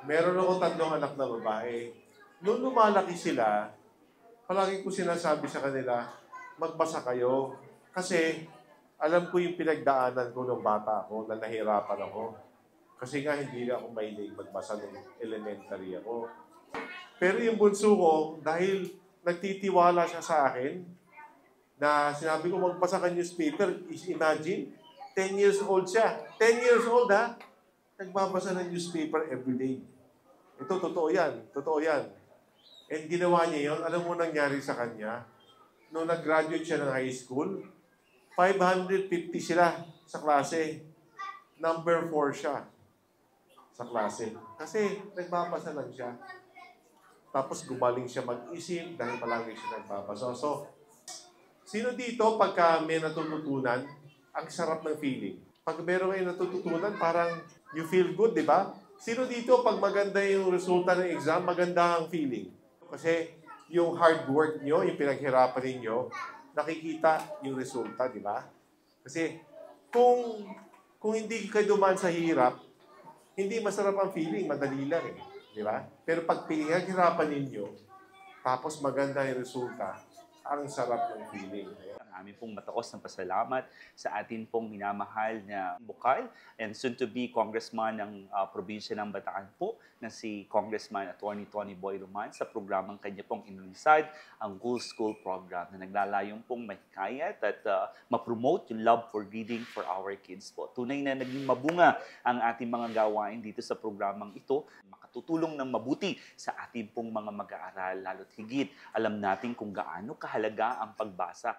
Meron ako 3 anak na babae. Noong lumalaki sila, palagi ko sinasabi sa kanila, magbasa kayo. Kasi alam ko yung pinagdaanan ko nung bata ako, na nahirapan ako. Kasi nga hindi na ako mahilig magbasa nung elementary ako. Pero yung bunso ko, dahil nagtitiwala siya sa akin, na sinabi ko magbasa ka newspaper, imagine, 10 years old siya. 10 years old ha? Nagbabasa ng newspaper everyday. Ito, totoo yan. Totoo yan. And ginawa niya yun. Alam mo nangyari sa kanya? Nung nag-graduate siya ng high school, 550 sila sa klase. Number 4 siya sa klase. Kasi nagbabasa lang siya. Tapos gumaling siya mag-isip dahil palagi siya nagbabasa. So, sino dito pagka may natututunan, ang sarap ng feeling? Pag meron kayo natututunan, parang you feel good, di ba? Sino dito pag maganda yung resulta ng exam, maganda ang feeling? Kasi yung hard work nyo, yung pinaghirapan ninyo, nakikita yung resulta, di ba? Kasi kung hindi kayo dumaan sa hirap, hindi masarap ang feeling, madali lang eh. Di ba? Pero pag pinaghirapan ninyo, tapos maganda yung resulta, ang sarap ng feeling. Ang aming pong mataos ng pasalamat sa atin pong minamahal na bukal and soon-to-be congressman ng probinsya ng Bataan po na si Congressman Attorney Tony Boy Roman sa programang kanya pong inulisad, ang Cool School Program na naglalayong pong mahikayat at ma-promote yung love for reading for our kids po. Tunay na naging mabunga ang ating mga gawain dito sa programang ito, makatutulong ng mabuti sa ating pong mga mag-aaral, lalo't higit alam natin kung gaano kahalaga ang pagbasa.